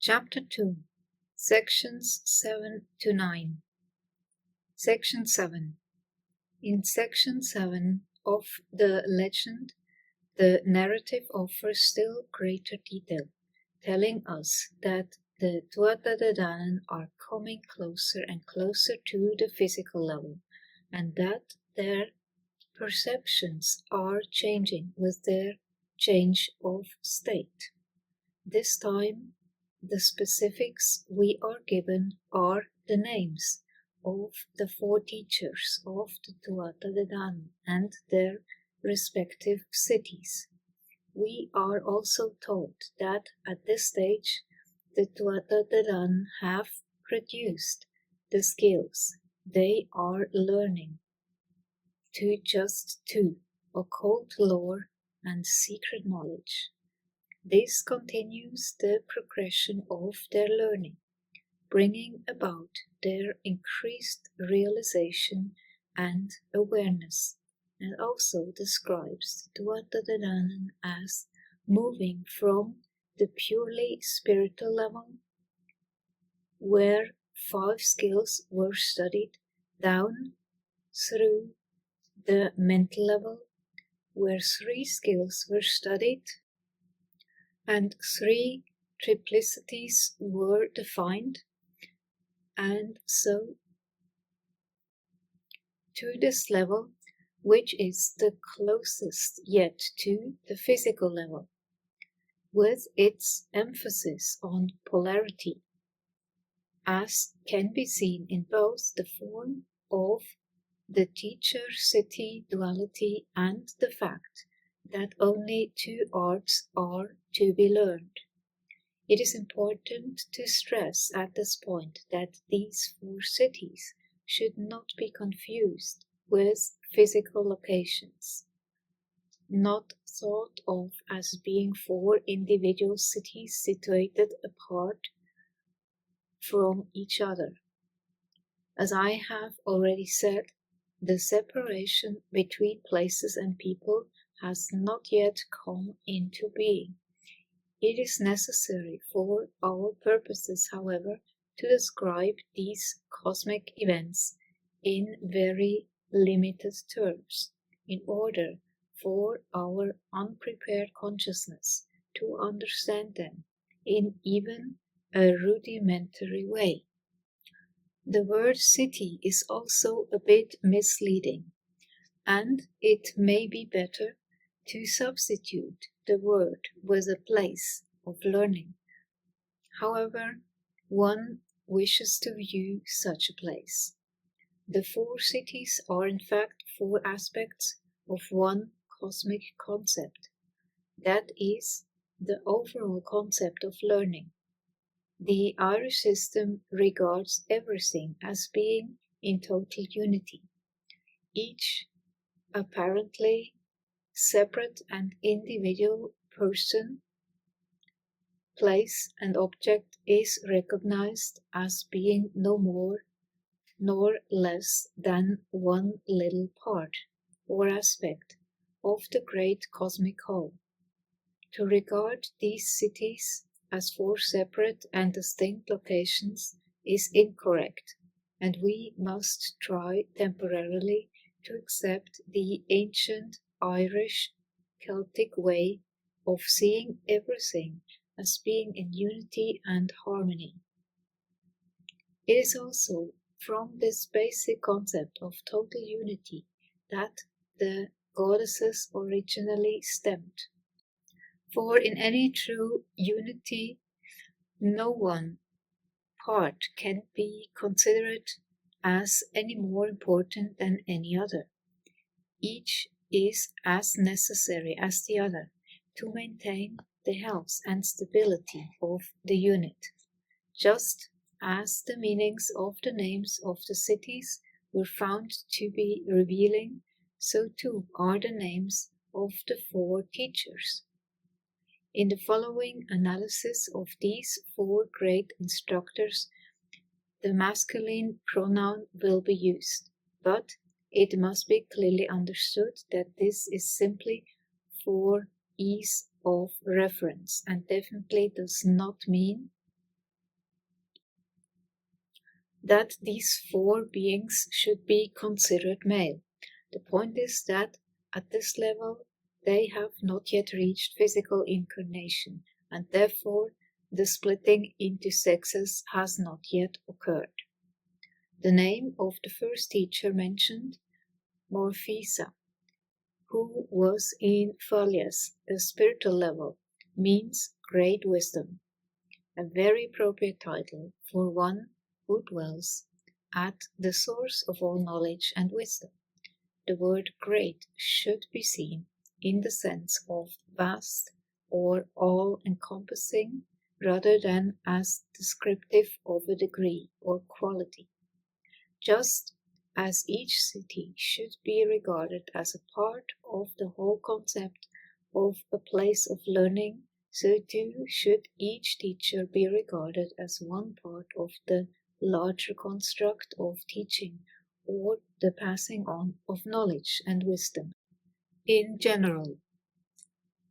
Chapter 2, Sections 7 to 9. Section 7. In Section 7 of the legend, the narrative offers still greater detail, telling us that the Tuatha De Danann are coming closer and closer to the physical level, and that their perceptions are changing with their change of state. This time, the specifics we are given are the names of the 4 teachers of the Tuatha De Danann and their respective cities. We are also told that at this stage the Tuatha De Danann have produced the skills they are learning to just 2, occult lore and secret knowledge. This continues the progression of their learning, bringing about their increased realization and awareness, and also describes Tuatha De Danann as moving from the purely spiritual level, where 5 skills were studied, down through the mental level, where 3 skills were studied, and 3 triplicities were defined, and so to this level, which is the closest yet to the physical level, with its emphasis on polarity, as can be seen in both the form of the teacher-city duality and the fact that only 2 arts are to be learned. It is important to stress at this point that these 4 cities should not be confused with physical locations, not thought of as being 4 individual cities situated apart from each other. As I have already said, the separation between places and people has not yet come into being. It is necessary for our purposes, however, to describe these cosmic events in very limited terms, in order for our unprepared consciousness to understand them in even a rudimentary way. The word city is also a bit misleading, and it may be better to substitute the word with a place of learning, however one wishes to view such a place. The 4 cities are in fact 4 aspects of one cosmic concept, that is, the overall concept of learning. The Irish system regards everything as being in total unity. Each apparently separate and individual person, place, and object is recognized as being no more nor less than one little part or aspect of the great cosmic whole. To regard these cities as 4 separate and distinct locations is incorrect, and we must try temporarily to accept the ancient Irish Celtic way of seeing everything as being in unity and harmony. It is also from this basic concept of total unity that the goddesses originally stemmed. For in any true unity, no one part can be considered as any more important than any other. Each is as necessary as the other to maintain the health and stability of the unit. Just as the meanings of the names of the cities were found to be revealing, so too are the names of the 4 teachers. In the following analysis of these 4 great instructors, the masculine pronoun will be used, but it must be clearly understood that this is simply for ease of reference and definitely does not mean that these four beings should be considered male. The point is that at this level they have not yet reached physical incarnation, and therefore the splitting into sexes has not yet occurred. The name of the first teacher mentioned, Morphisa, who was in Phalias, the spiritual level, means great wisdom, a very appropriate title for one who dwells at the source of all knowledge and wisdom. The word great should be seen in the sense of vast or all-encompassing rather than as descriptive of a degree or quality. Just as each city should be regarded as a part of the whole concept of a place of learning, so too should each teacher be regarded as one part of the larger construct of teaching or the passing on of knowledge and wisdom. In general,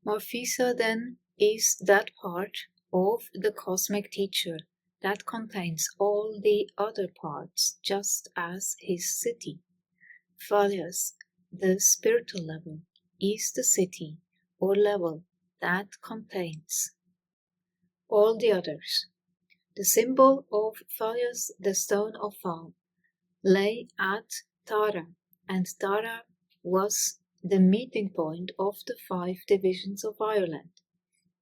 Morphisa then is that part of the cosmic teacher that contains all the other parts, just as his city. Phalias, the spiritual level, is the city or level that contains all the others. The symbol of Phalias, the stone of Phal, lay at Tara, and Tara was the meeting point of the 5 divisions of Ireland,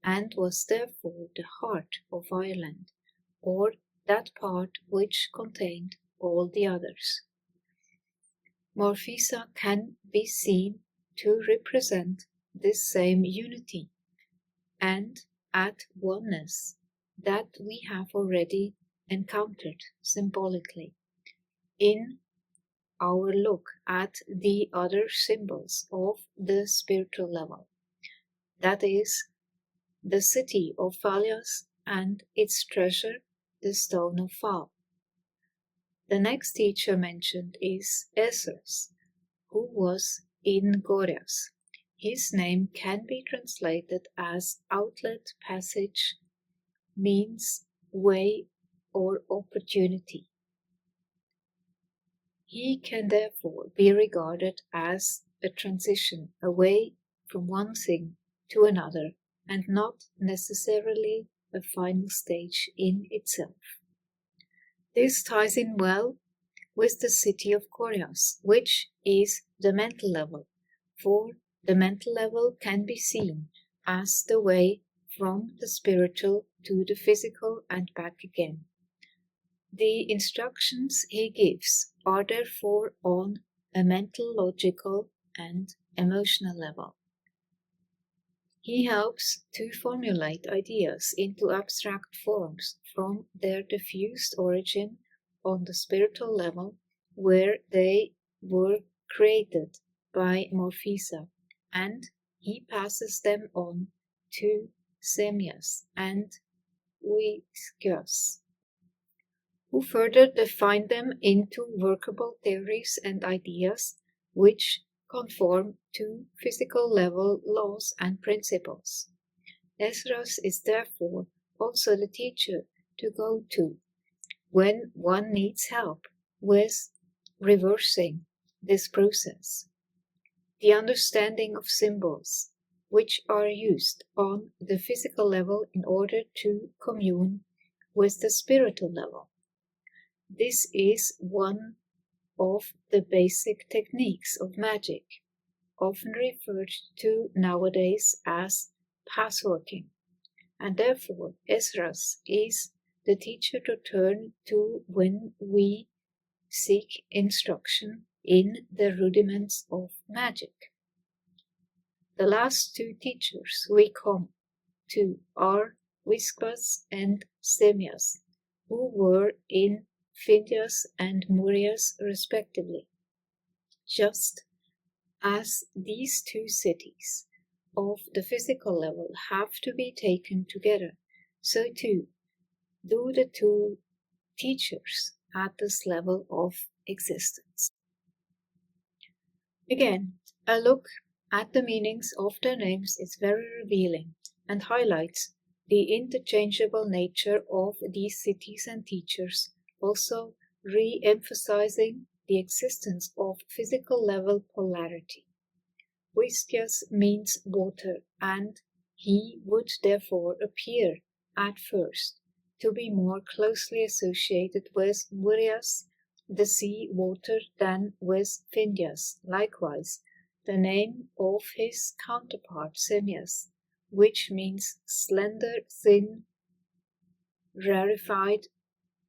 and was therefore the heart of Ireland, or that part which contained all the others. Morphisa can be seen to represent this same unity and at oneness that we have already encountered symbolically in our look at the other symbols of the spiritual level, that is, the city of Phalias and its treasure, the stone of Phal. The next teacher mentioned is Esdras, who was in Gorias. His name can be translated as outlet, passage, means, way, or opportunity. He can therefore be regarded as a transition away from one thing to another, and not necessarily a final stage in itself. This ties in well with the city of Gorias, which is the mental level, for the mental level can be seen as the way from the spiritual to the physical and back again. The instructions he gives are therefore on a mental, logical, and emotional level. He helps to formulate ideas into abstract forms from their diffused origin on the spiritual level, where they were created by Morphisa, and he passes them on to Semias and Uiscus, who further define them into workable theories and ideas which conform to physical level laws and principles. Esdras is therefore also the teacher to go to when one needs help with reversing this process. The understanding of symbols, which are used on the physical level in order to commune with the spiritual level. This is one of the basic techniques of magic, often referred to nowadays as passworking, and therefore Esdras is the teacher to turn to when we seek instruction in the rudiments of magic. The last 2 teachers we come to are Uiscus and Semias, who were in Phidias and Murias respectively. Just as these 2 cities of the physical level have to be taken together, so too do the 2 teachers at this level of existence. Again, a look at the meanings of their names is very revealing and highlights the interchangeable nature of these cities and teachers, also re-emphasizing the existence of physical level polarity. Viscous means water, and he would therefore appear, at first, to be more closely associated with Boreas, the sea water, than with Phineas. Likewise, the name of his counterpart Simmias, which means slender, thin, rarefied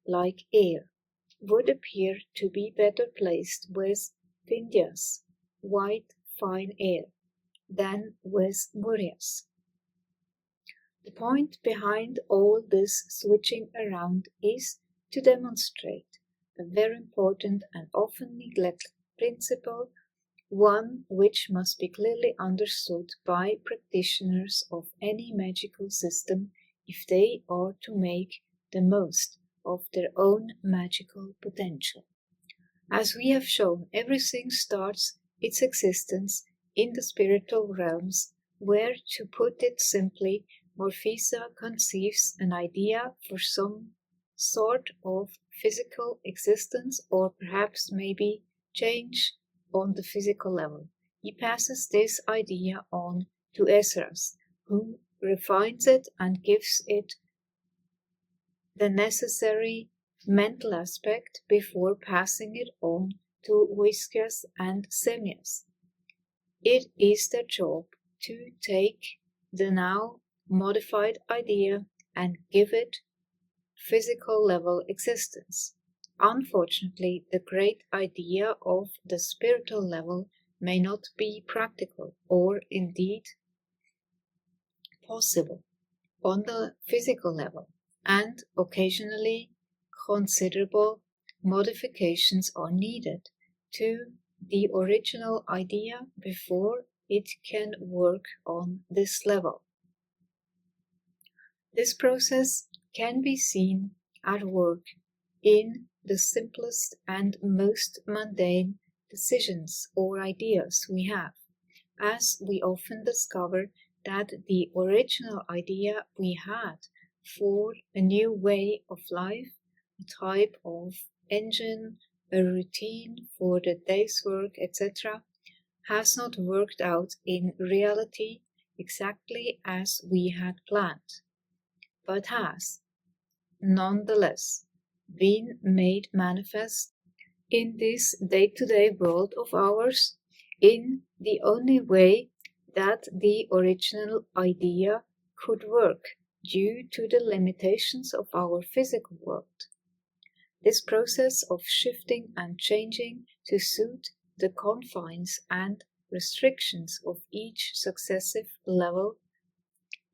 like air, would appear to be better placed with Phineas, white, fine air, than with Boreas. The point behind all this switching around is to demonstrate a very important and often neglected principle, one which must be clearly understood by practitioners of any magical system if they are to make the most of their own magical potential. As we have shown, everything starts its existence in the spiritual realms, where, to put it simply, Morphisa conceives an idea for some sort of physical existence, or perhaps maybe change on the physical level. He passes this idea on to Esdras, who refines it and gives it the necessary mental aspect before passing it on to Viscous and Simmias. It is their job to take the now modified idea and give it physical level existence. Unfortunately, the great idea of the spiritual level may not be practical or indeed possible on the physical level, and occasionally considerable modifications are needed to the original idea before it can work on this level. This process can be seen at work in the simplest and most mundane decisions or ideas we have, as we often discover that the original idea we had for a new way of life, a type of engine, a routine for the day's work, etc., has not worked out in reality exactly as we had planned, but has, nonetheless, been made manifest in this day-to-day world of ours in the only way that the original idea could work due to the limitations of our physical world. This process of shifting and changing to suit the confines and restrictions of each successive level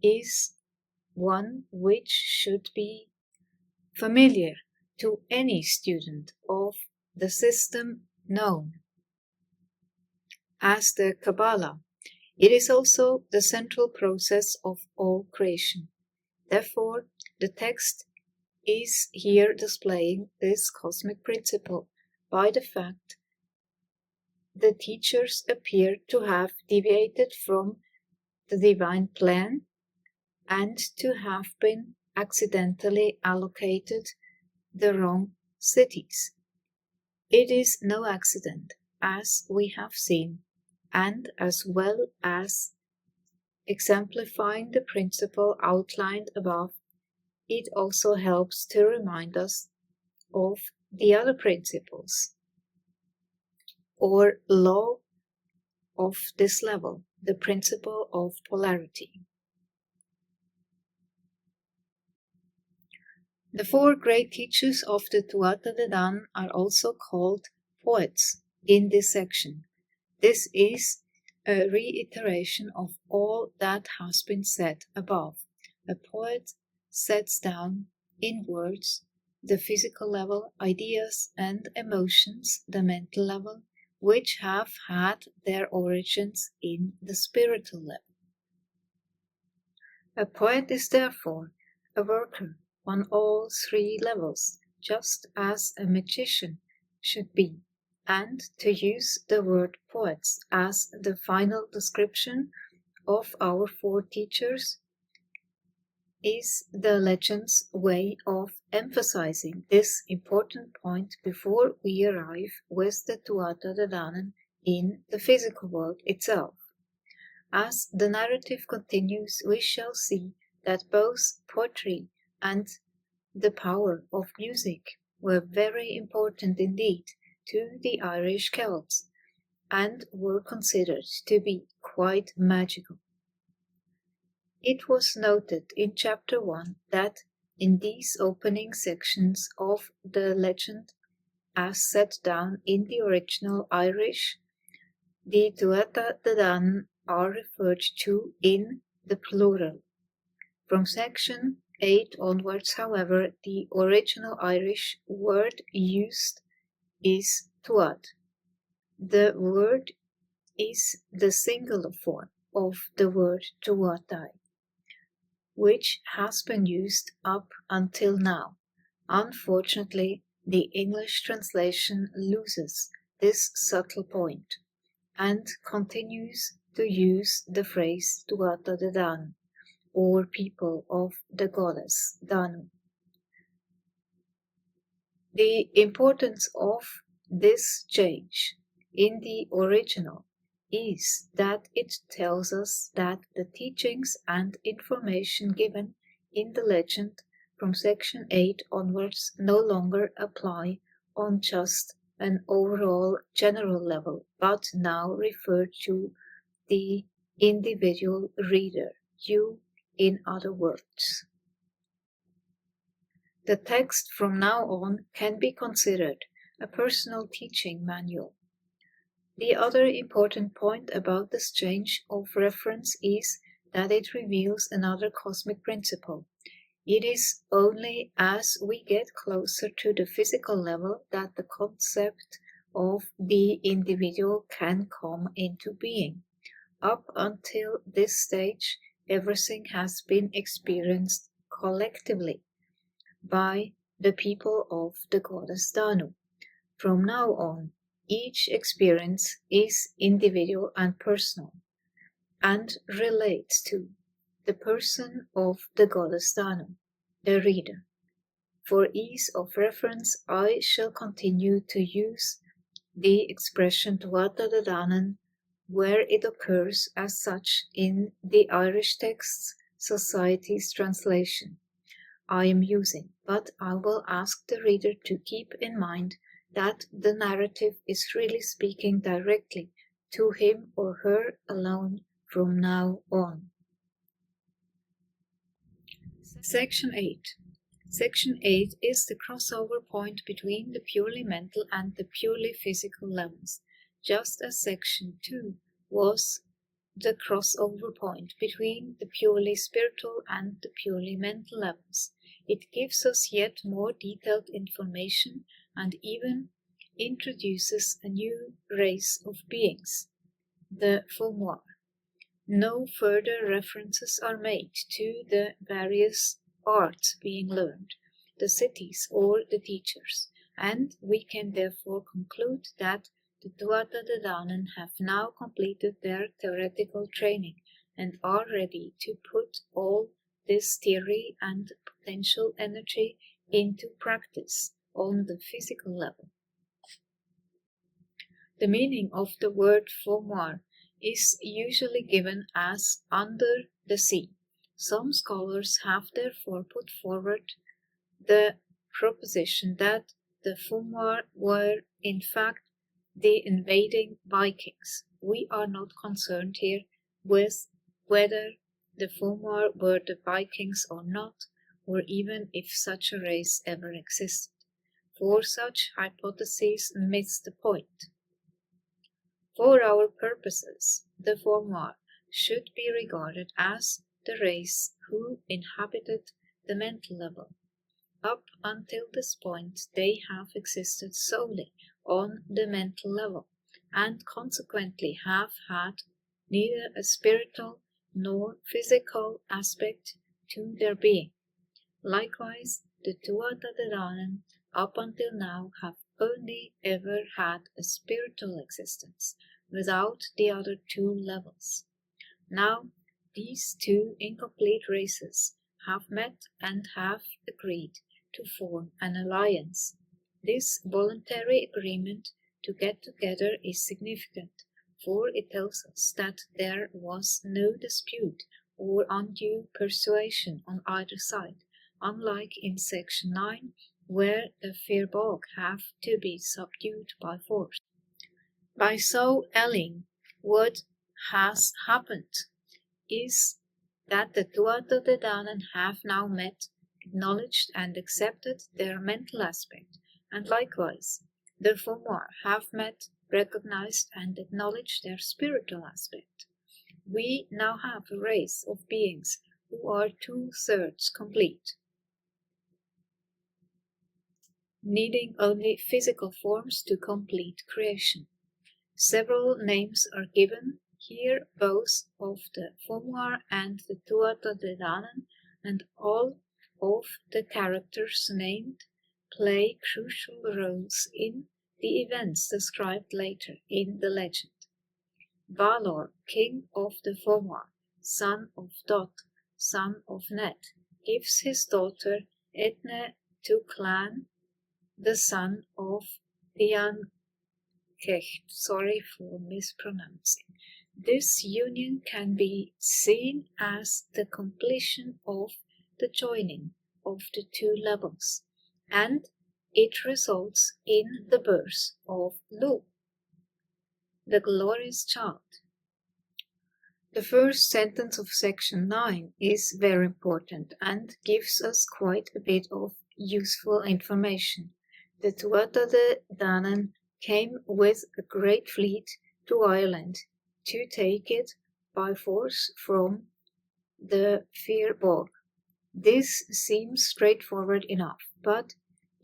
is one which should be familiar to any student of the system known as the Kabbalah. It is also the central process of all creation. Therefore, the text is here displaying this cosmic principle by the fact the teachers appear to have deviated from the divine plan and to have been accidentally allocated the wrong cities. It is no accident, as we have seen, and as well as exemplifying the principle outlined above, it also helps to remind us of the other principles or law of this level, the principle of polarity. The four great teachers of the Tuatha De Dan are also called poets in this section. This is a reiteration of all that has been said above. A poet sets down in words the physical level, ideas and emotions, the mental level, which have had their origins in the spiritual level. A poet is therefore a worker on all three levels, just as a magician should be. And to use the word poets as the final description of our four teachers, is the legend's way of emphasizing this important point before we arrive with the Tuatha De Danann in the physical world itself. As the narrative continues, we shall see that both poetry and the power of music were very important indeed to the Irish Celts and were considered to be quite magical. It was noted in Chapter 1 that in these opening sections of the legend, as set down in the original Irish, the Tuatha De Danann are referred to in the plural. From section 8 onwards, however, the original Irish word used is tuat. The word is the singular form of the word tuatai, which has been used up until now. Unfortunately, the English translation loses this subtle point and continues to use the phrase Tuatha De Danann, or people of the goddess Danu. The importance of this change in the original is that it tells us that the teachings and information given in the legend from section 8 onwards no longer apply on just an overall general level, but now refer to the individual reader, you in other words. The text from now on can be considered a personal teaching manual. The other important point about this change of reference is that it reveals another cosmic principle. It is only as we get closer to the physical level that the concept of the individual can come into being. Up until this stage, everything has been experienced collectively by the people of the goddess Danu. From now on, each experience is individual and personal, and relates to the person of the goddess Danu, the reader. For ease of reference, I shall continue to use the expression Tuatha De Danann where it occurs as such in the Irish Texts Society's translation I am using, but I will ask the reader to keep in mind that the narrative is really speaking directly to him or her alone from now on. Section 8. Section 8 is the crossover point between the purely mental and the purely physical levels, just as Section 2 was the crossover point between the purely spiritual and the purely mental levels. It gives us yet more detailed information and even introduces a new race of beings, the Fomor. No further references are made to the various arts being learned, the cities or the teachers, and we can therefore conclude that the Tuatha De Danann have now completed their theoretical training and are ready to put all this theory and potential energy into practice on the physical level. The meaning of the word Fomor is usually given as under the sea. Some scholars have therefore put forward the proposition that the Fomor were in fact the invading Vikings. We are not concerned here with whether the Fomor were the Vikings or not, or even if such a race ever existed, for such hypotheses miss the point. For our purposes, the Fomor should be regarded as the race who inhabited the mental level. Up until this point, they have existed solely on the mental level, and consequently have had neither a spiritual nor physical aspect to their being. Likewise, the Tuatha De Danann up until now have only ever had a spiritual existence, without the other two levels. Now, these two incomplete races have met and have agreed to form an alliance. This voluntary agreement to get together is significant, for it tells us that there was no dispute or undue persuasion on either side, unlike in section 9, where the Firbolg have to be subdued by force. By so telling, what has happened is that the Tuatha De Danann have now met, acknowledged and accepted their mental aspect, and likewise the Fomor have met, recognized and acknowledged their spiritual aspect. We now have a race of beings who are 2/3 complete, needing only physical forms to complete creation. Several names are given here, both of the Fomor and the Tuatha De Danann, and all of the characters named play crucial roles in the events described later in the legend. Balor, king of the Fomor, son of Dot, son of Net, gives his daughter Edne to Clan, the son of Diankecht. Sorry for mispronouncing. This union can be seen as the completion of the joining of the two levels, and it results in the birth of Lu, the glorious child. The first sentence of section 9 is very important and gives us quite a bit of useful information. The Tuatha De Danann came with a great fleet to Ireland to take it by force from the Firbolg. This seems straightforward enough, but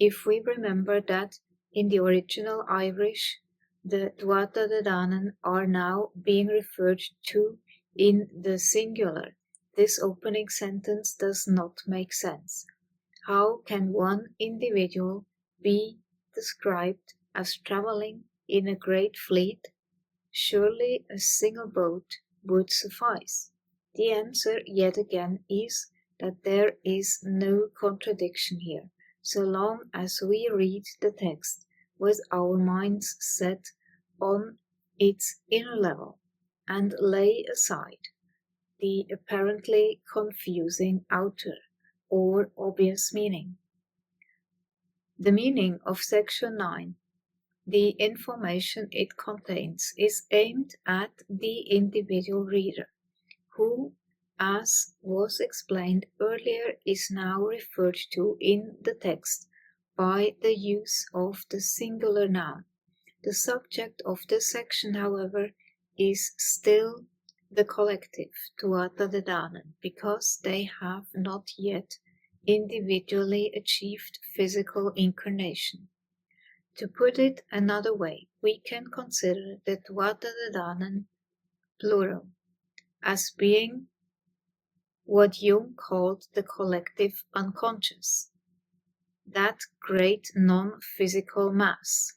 if we remember that in the original Irish the Tuatha De Danann are now being referred to in the singular, this opening sentence does not make sense. How can one individual be described as traveling in a great fleet? Surely a single boat would suffice. The answer yet again is that there is no contradiction here, so long as we read the text with our minds set on its inner level and lay aside the apparently confusing outer or obvious meaning. The meaning of section 9, the information it contains, is aimed at the individual reader, who, as was explained earlier, is now referred to in the text by the use of the singular noun. The subject of this section, however, is still the collective Tuatha De Danann, because they have not yet individually achieved physical incarnation. To put it another way, we can consider the Tuatha De Danann, plural, as being what Jung called the collective unconscious, that great non-physical mass,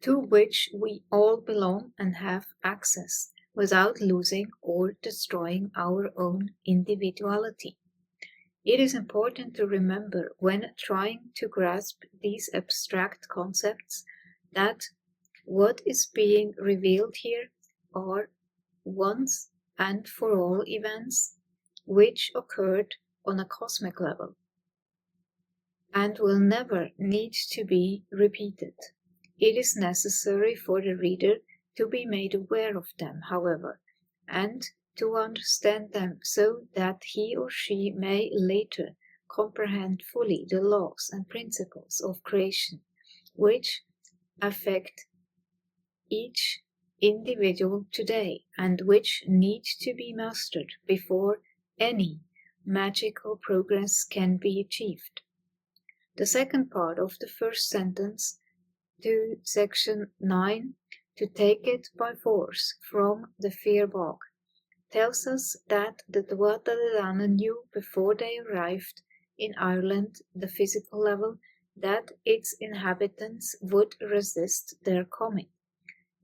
to which we all belong and have access without losing or destroying our own individuality. It is important to remember when trying to grasp these abstract concepts that what is being revealed here are once and for all events which occurred on a cosmic level and will never need to be repeated. It is necessary for the reader to be made aware of them, however, and to understand them so that he or she may later comprehend fully the laws and principles of creation, which affect each individual today and which need to be mastered before any magical progress can be achieved. The second part of the first sentence to section 9, to take it by force from the Firbolg, tells us that the Tuatha De Danann knew before they arrived in Ireland, the physical level, that its inhabitants would resist their coming.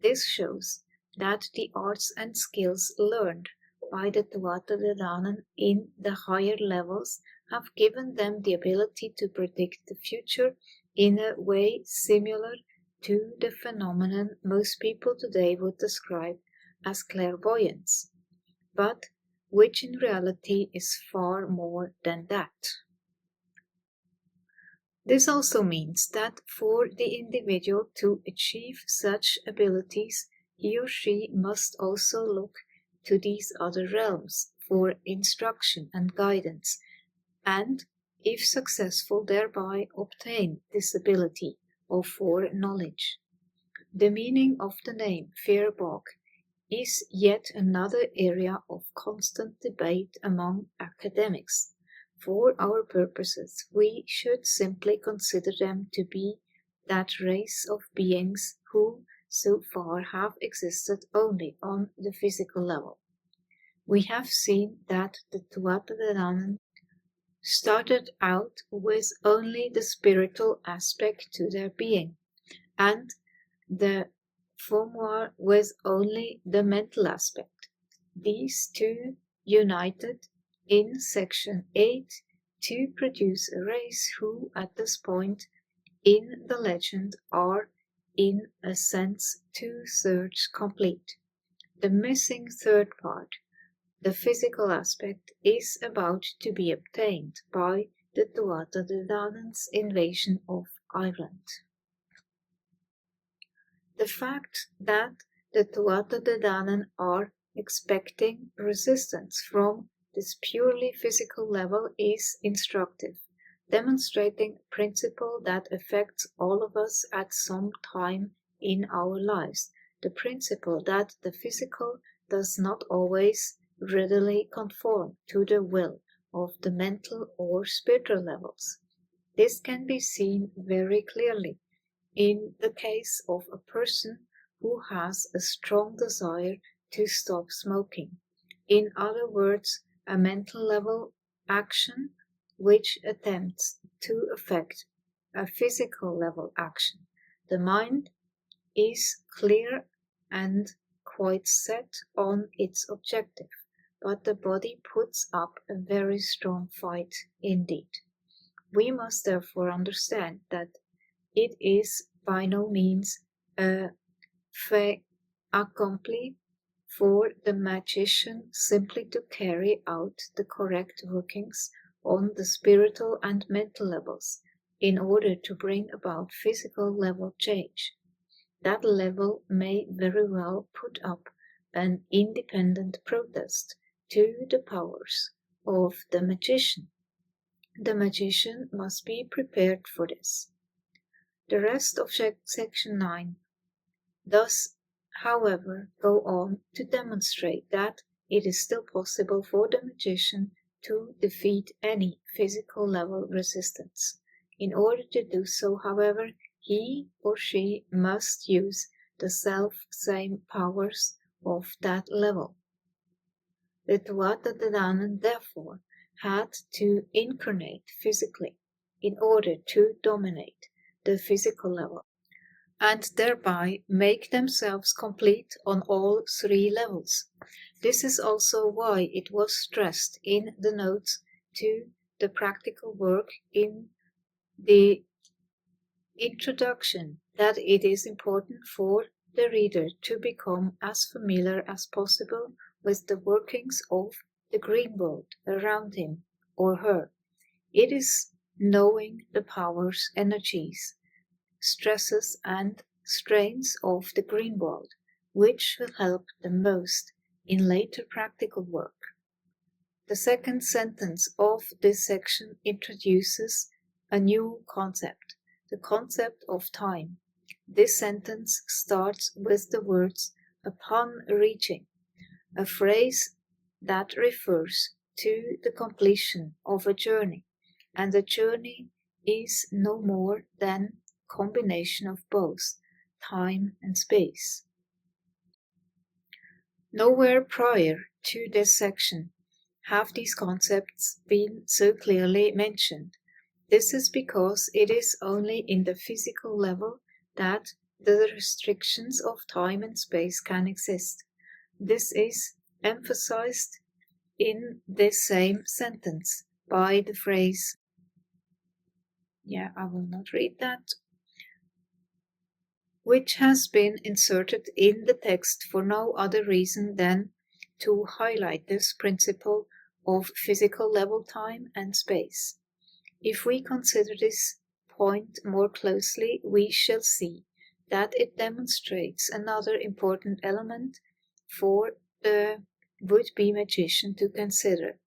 This shows that the arts and skills learned by the Tuatha De Danann in the higher levels have given them the ability to predict the future in a way similar to the phenomenon most people today would describe as clairvoyance, but which in reality is far more than that. This also means that for the individual to achieve such abilities, he or she must also look to these other realms for instruction and guidance, and, if successful, thereby obtain this ability or foreknowledge. The meaning of the name Feirbog is yet another area of constant debate among academics. For our purposes, we should simply consider them to be that race of beings who so far have existed only on the physical level. We have seen that the Tuatha De Danann started out with only the spiritual aspect to their being, and the Fomor with only the mental aspect. These two united in section 8 to produce a race who, at this point in the legend, are in a sense 2/3 complete. The missing third part, the physical aspect, is about to be obtained by the Tuatha De Danann's invasion of Ireland. The fact that the Tuatha De Danann are expecting resistance from this purely physical level is instructive, demonstrating a principle that affects all of us at some time in our lives, the principle that the physical does not always readily conform to the will of the mental or spiritual levels. This can be seen very clearly in the case of a person who has a strong desire to stop smoking. In other words, a mental level action which attempts to affect a physical level action. The mind is clear and quite set on its objective, but the body puts up a very strong fight indeed. We must therefore understand that it is by no means a fait accompli for the magician simply to carry out the correct workings on the spiritual and mental levels in order to bring about physical level change. That level may very well put up an independent protest to the powers of the magician. The magician must be prepared for this. The rest of section 9 does, however, go on to demonstrate that it is still possible for the magician to defeat any physical level resistance. In order to do so, however, he or she must use the self-same powers of that level. The Tuatha De Danann, therefore, had to incarnate physically in order to dominate the physical level, and thereby make themselves complete on all three levels. This is also why it was stressed in the notes to the practical work in the introduction that it is important for the reader to become as familiar as possible with the workings of the green world around him or her. It is knowing the powers, energies, stresses and strains of the green world which will help the most in later practical work. The second sentence of this section introduces a new concept, the concept of time. This sentence starts with the words "upon reaching," a phrase that refers to the completion of a journey, and the journey is no more than a combination of both time and space. Nowhere prior to this section have these concepts been so clearly mentioned. This is because it is only in the physical level that the restrictions of time and space can exist. This is emphasized in this same sentence by the phrase, I will not read that, which has been inserted in the text for no other reason than to highlight this principle of physical level time and space. If we consider this point more closely, we shall see that it demonstrates another important element for the would-be magician to consider.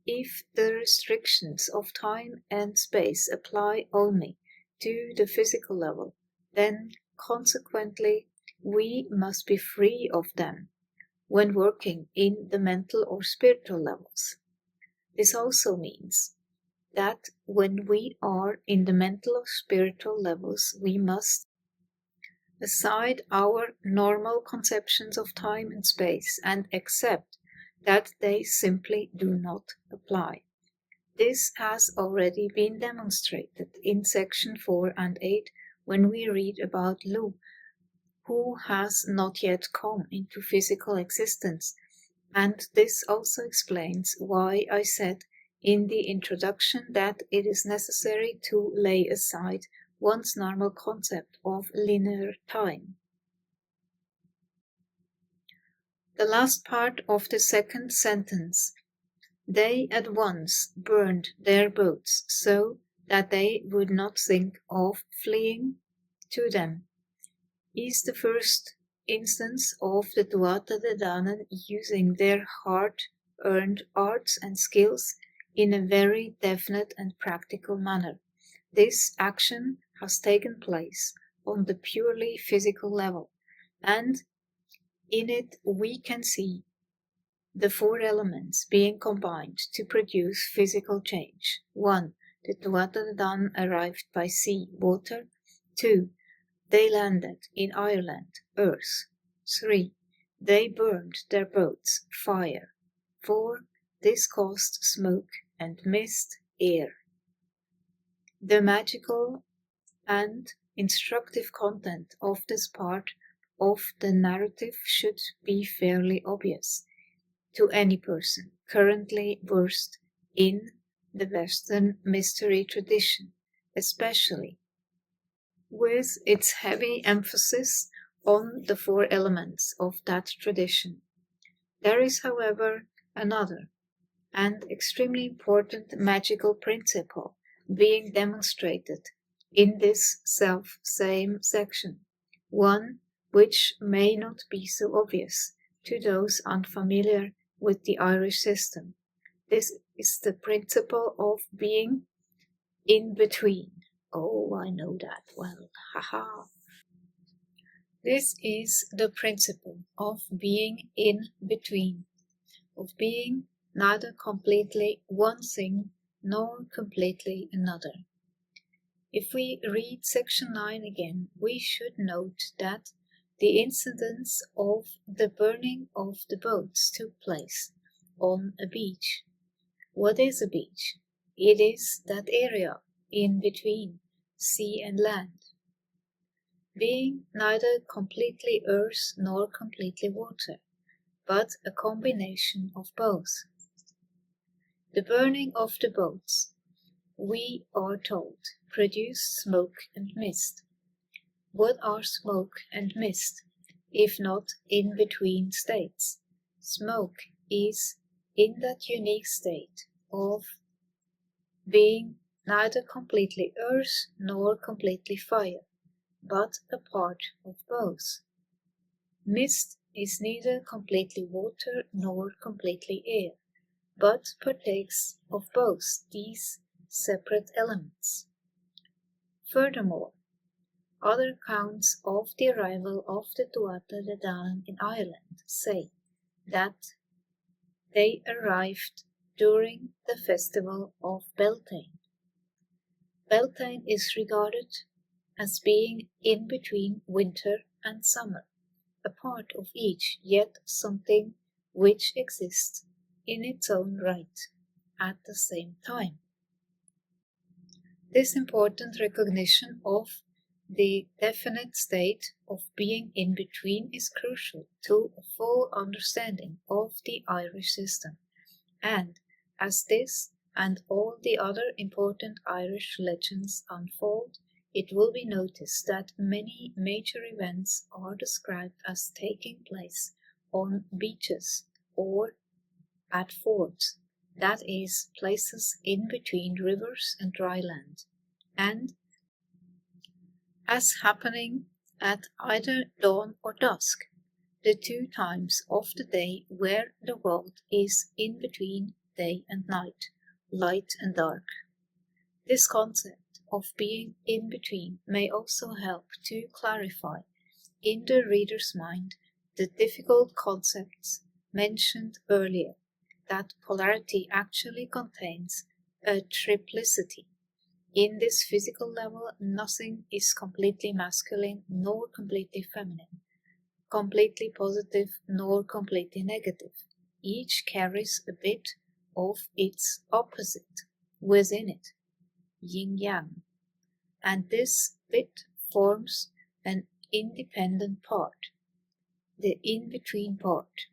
If the restrictions of time and space apply only to the physical level, then consequently we must be free of them when working in the mental or spiritual levels. This also means that when we are in the mental or spiritual levels, we must aside our normal conceptions of time and space and accept that they simply do not apply. This has already been demonstrated in section 4 and 8 when we read about Lu, who has not yet come into physical existence, and this also explains why I said in the introduction that it is necessary to lay aside one's normal concept of linear time. The last part of the second sentence, they at once burned their boats so that they would not think of fleeing to them, is the first instance of the Tuatha De Danann using their hard-earned arts and skills in a very definite and practical manner. This action has taken place on the purely physical level, and in it we can see the four elements being combined to produce physical change. 1. The Tuatha De Danann arrived by sea, water. 2. They landed in Ireland, earth. 3. They burned their boats, fire. 4. This caused smoke and mist, air. The magical and instructive content of this part of the narrative should be fairly obvious to any person currently versed in the Western mystery tradition, especially with its heavy emphasis on the four elements of that tradition. There is, however, another and extremely important magical principle being demonstrated in this self-same section, one which may not be so obvious to those unfamiliar with the Irish system. This is the principle of being in between. Oh, I know that well, haha. This is the principle of being in between, of being neither completely one thing nor completely another. If we read section 9 again, we should note that the incidents of the burning of the boats took place on a beach. What is a beach? It is that area in between sea and land, being neither completely earth nor completely water, but a combination of both. The burning of the boats, we are told, produced smoke and mist. What are smoke and mist, if not in-between states? Smoke is in that unique state of being neither completely earth nor completely fire, but a part of both. Mist is neither completely water nor completely air, but partakes of both these separate elements. Furthermore, other accounts of the arrival of the Tuatha De Danann in Ireland say that they arrived during the festival of Beltane. Beltane is regarded as being in between winter and summer, a part of each, yet something which exists in its own right at the same time. This important recognition of The definite state of being in between is crucial to a full understanding of the Irish system, and as this and all the other important Irish legends unfold, it will be noticed that many major events are described as taking place on beaches or at fords, that is, places in between rivers and dry land, and as happening at either dawn or dusk, the two times of the day where the world is in between day and night, light and dark. This concept of being in between may also help to clarify in the reader's mind the difficult concepts mentioned earlier, that polarity actually contains a triplicity. In this physical level, nothing is completely masculine nor completely feminine, completely positive nor completely negative. Each carries a bit of its opposite within it, yin-yang, and this bit forms an independent part, the in-between part.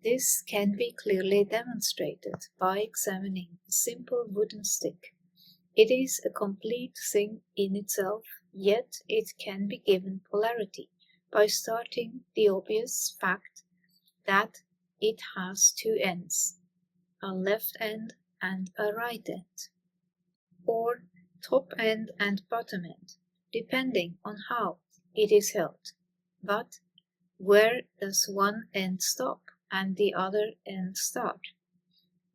This can be clearly demonstrated by examining a simple wooden stick. It is a complete thing in itself, yet it can be given polarity by starting the obvious fact that it has two ends, a left end and a right end, or top end and bottom end, depending on how it is held. But where does one end stop and the other end start?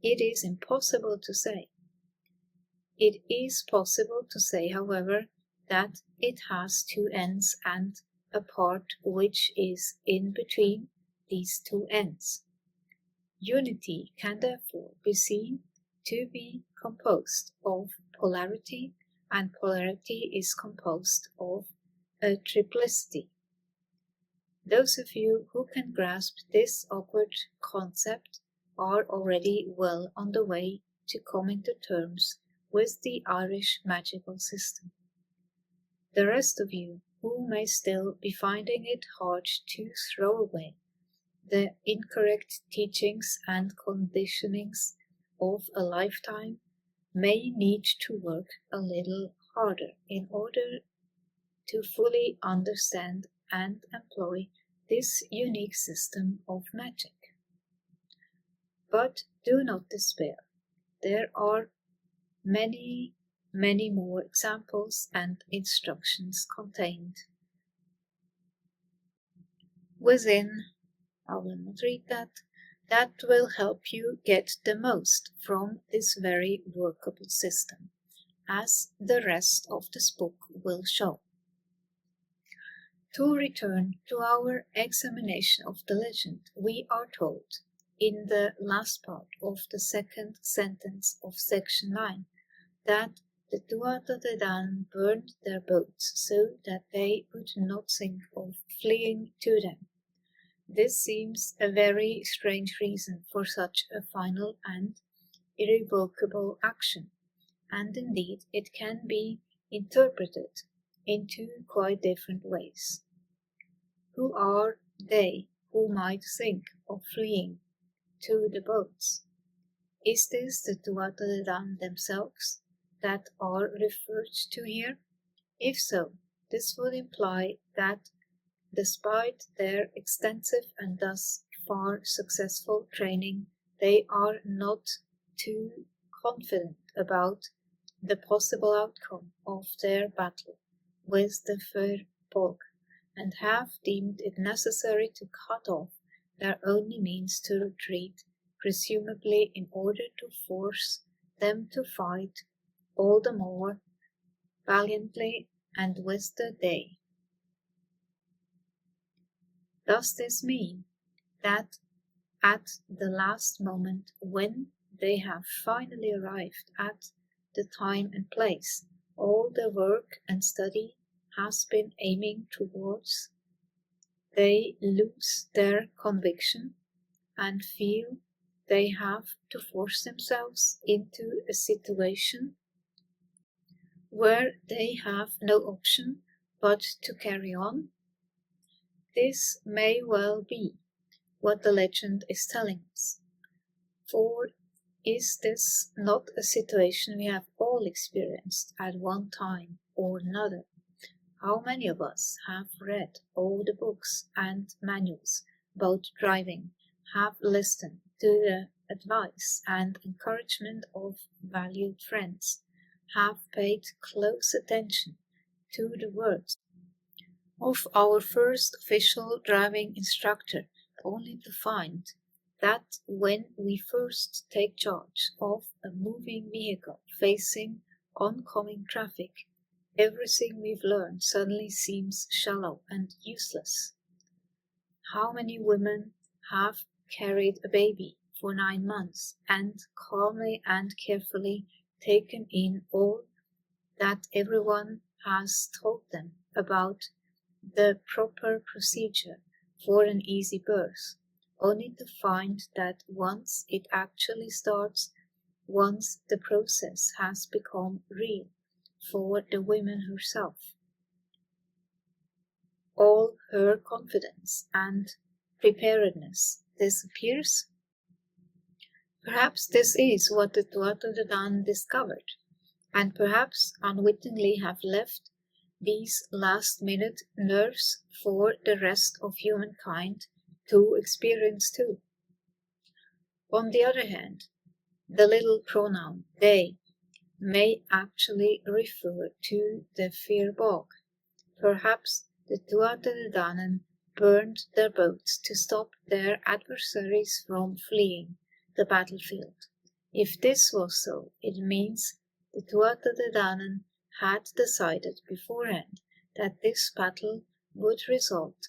It is impossible to say. It is possible to say, however, that it has two ends and a part which is in between these two ends. Unity can therefore be seen to be composed of polarity, and polarity is composed of a triplicity. Those of you who can grasp this awkward concept are already well on the way to coming to terms with the Irish magical system. The rest of you who may still be finding it hard to throw away the incorrect teachings and conditionings of a lifetime may need to work a little harder in order to fully understand and employ this unique system of magic. But do not despair. There are many more examples and instructions contained within. I will not read that will help you get the most from this very workable system, as the rest of this book will show. To return to our examination of the legend, we are told in the last part of the second sentence of section 9 that the Tuatha De Danann burned their boats so that they would not think of fleeing to them. This seems a very strange reason for such a final and irrevocable action, and indeed it can be interpreted in two quite different ways. Who are they who might think of fleeing to the boats? Is this the Tuatha De Danann themselves that are referred to here? If so, this would imply that despite their extensive and thus far successful training, they are not too confident about the possible outcome of their battle with the Fir Bolg, and have deemed it necessary to cut off their only means to retreat, presumably in order to force them to fight all the more valiantly and with the day. Does this mean that at the last moment, when they have finally arrived at the time and place, all the work and study has been aiming towards, they lose their conviction and feel they have to force themselves into a situation where they have no option but to carry on? This may well be what the legend is telling us. For is this not a situation we have all experienced at one time or another? How many of us have read all the books and manuals about driving, have listened to the advice and encouragement of valued friends, have paid close attention to the words of our first official driving instructor, only to find that when we first take charge of a moving vehicle facing oncoming traffic, everything we've learned suddenly seems shallow and useless? How many women have carried a baby for 9 months and calmly and carefully taken in all that everyone has told them about the proper procedure for an easy birth, only to find that once it actually starts, once the process has become real for the woman herself, all her confidence and preparedness disappears? Perhaps this is what the Tuatha De Danann discovered, and perhaps unwittingly have left these last-minute nerves for the rest of humankind to experience too. On the other hand, the little pronoun they may actually refer to the Firbolg. Perhaps the Tuatha De Danann burned their boats to stop their adversaries from fleeing the battlefield. If this was so, it means the Tuatha De Danann had decided beforehand that this battle would result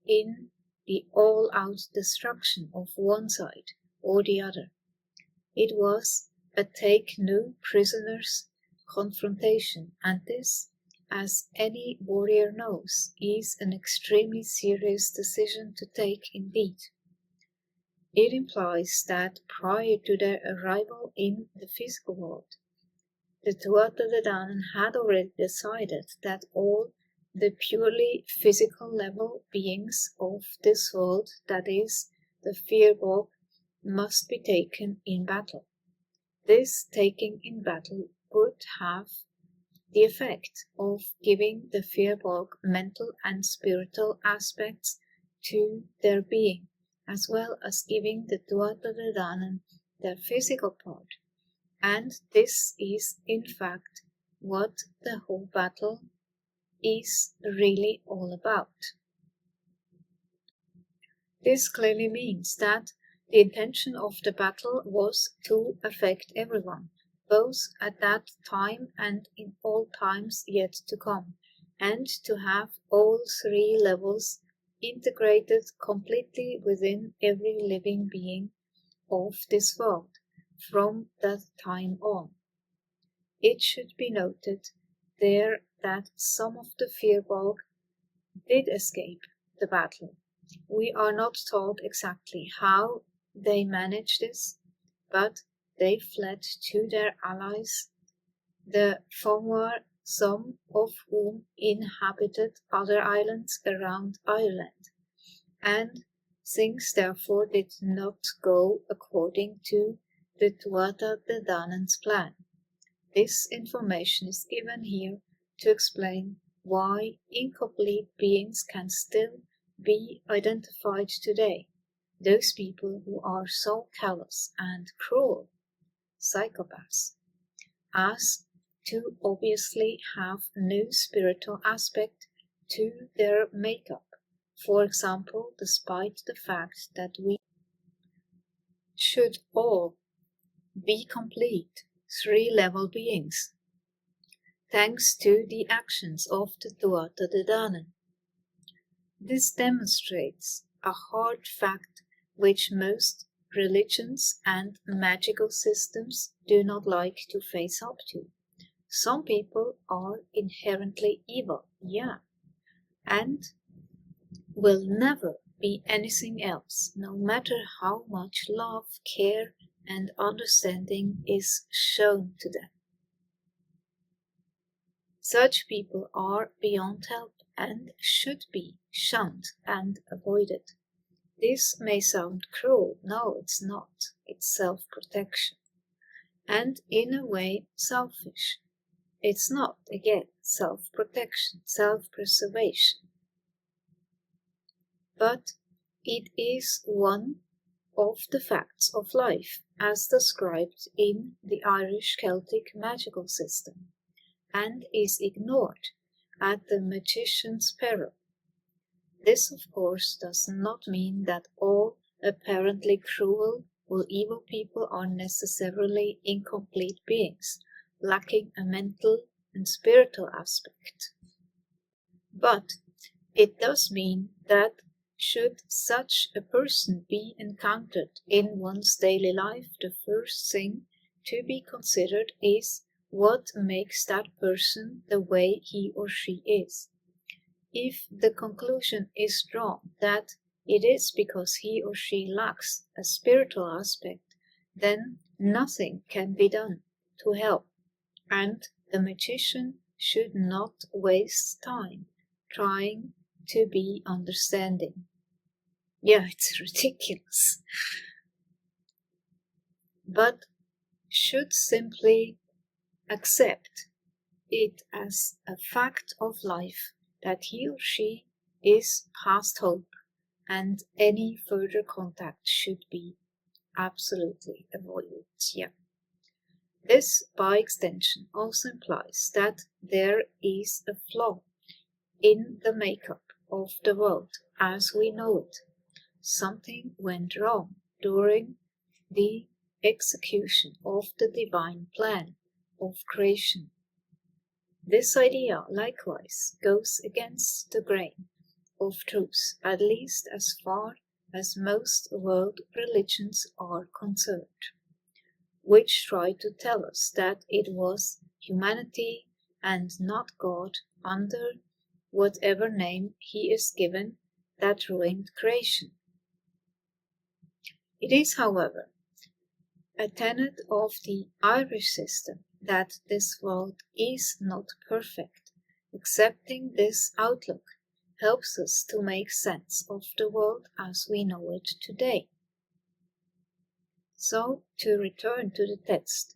in the all-out destruction of one side or the other. It was a take no prisoners confrontation, and this, as any warrior knows, is an extremely serious decision to take indeed. It implies that prior to their arrival in the physical world, the Tuatha De Danann had already decided that all the purely physical level beings of this world, that is, the Firbolg, must be taken in battle. This taking in battle would have the effect of giving the Firbolg mental and spiritual aspects to their being, as well as giving the Tuatha De Danann their physical part. And this is, in fact, what the whole battle is really all about. This clearly means that the intention of the battle was to affect everyone, both at that time and in all times yet to come, and to have all three levels integrated completely within every living being of this world from that time on. It should be noted there that some of the Firbolg did escape the battle. We are not told exactly how they managed this, but they fled to their allies, the Fomor, some of whom inhabited other islands around Ireland, and things therefore did not go according to the Tuatha De Danann's plan. This information is given here to explain why incomplete beings can still be identified today, those people who are so callous and cruel, psychopaths, as to obviously have no spiritual aspect to their makeup. For example, despite the fact that we should all be complete three-level beings, thanks to the actions of the Tuatha De Danann. This demonstrates a hard fact which most religions and magical systems do not like to face up to. Some people are inherently evil, yeah, and will never be anything else, no matter how much love, care, and understanding is shown to them. Such people are beyond help and should be shunned and avoided. This may sound cruel. No, it's not. It's self-protection. And in a way, selfish. It's not, again, self-protection, self-preservation. But it is one of the facts of life, as described in the Irish Celtic magical system, and is ignored at the magician's peril. This, of course, does not mean that all apparently cruel or evil people are necessarily incomplete beings, lacking a mental and spiritual aspect. But it does mean that should such a person be encountered in one's daily life, the first thing to be considered is what makes that person the way he or she is. If the conclusion is drawn that it is because he or she lacks a spiritual aspect, then nothing can be done to help, and the magician should not waste time trying to be understanding. Yeah, it's ridiculous. But should simply accept it as a fact of life that he or she is past hope, and any further contact should be absolutely avoided. Yeah. This, by extension, also implies that there is a flaw in the makeup of the world as we know it. Something went wrong during the execution of the divine plan of creation. This idea likewise goes against the grain of truth, at least as far as most world religions are concerned, which try to tell us that it was humanity and not God, under whatever name he is given, that ruined creation. It is, however, a tenet of the Irish system that this world is not perfect. Accepting this outlook helps us to make sense of the world as we know it today. So, to return to the text,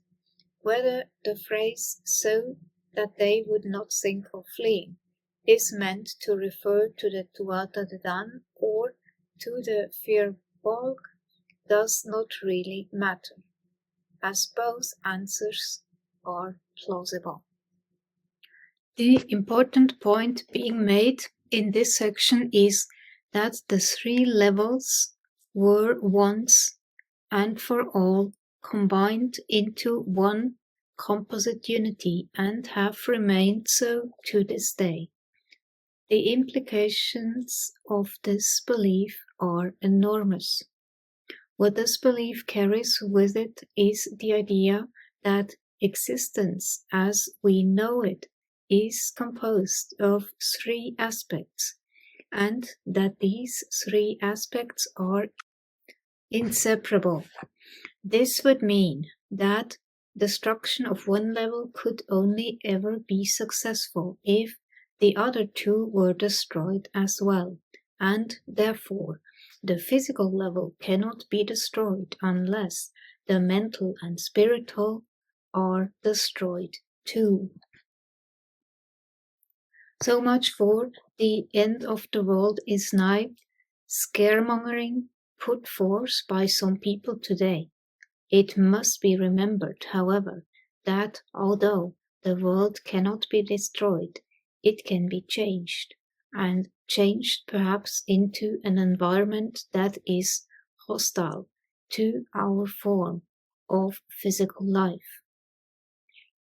whether the phrase "so that they would not think of fleeing" is meant to refer to the Tuatha De Dan or to the Firbolg does not really matter, as both answers are plausible. The important point being made in this section is that the three levels were once and for all combined into one composite unity and have remained so to this day. The implications of this belief are enormous. What this belief carries with it is the idea that existence as we know it is composed of three aspects, and that these three aspects are inseparable. This would mean that destruction of one level could only ever be successful if the other two were destroyed as well, and therefore the physical level cannot be destroyed unless the mental and spiritual are destroyed too. So much for the end of the world is nigh scaremongering put forth by some people today. It must be remembered, however, that although the world cannot be destroyed, it can be changed, and changed perhaps into an environment that is hostile to our form of physical life.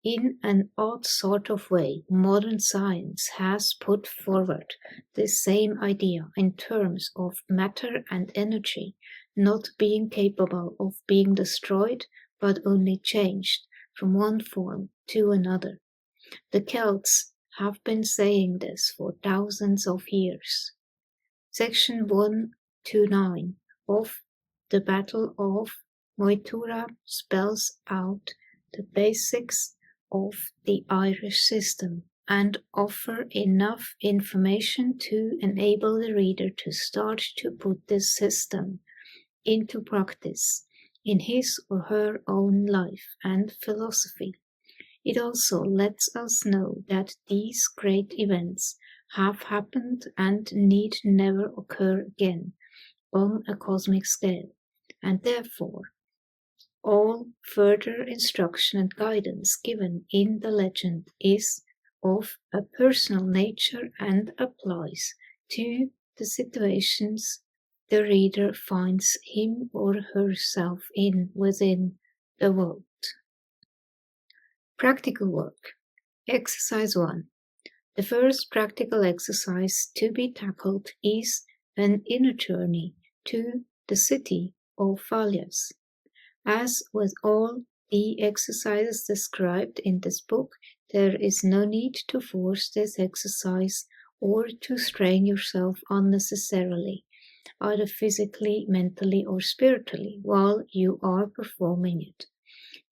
In an odd sort of way, modern science has put forward this same idea in terms of matter and energy not being capable of being destroyed, but only changed from one form to another. The Celts have been saying this for thousands of years. Section 129 of the Battle of Moytura spells out the basics of the Irish system. and offer enough information to enable the reader to start to put this system into practice in his or her own life and philosophy. It also lets us know that these great events have happened and need never occur again on a cosmic scale, and therefore all further instruction and guidance given in the legend is of a personal nature and applies to the situations the reader finds him or herself in within the world. Practical work. Exercise 1. The first practical exercise to be tackled is an inner journey to the city of Values. As with all the exercises described in this book, there is no need to force this exercise or to strain yourself unnecessarily, either physically, mentally, or spiritually, while you are performing it.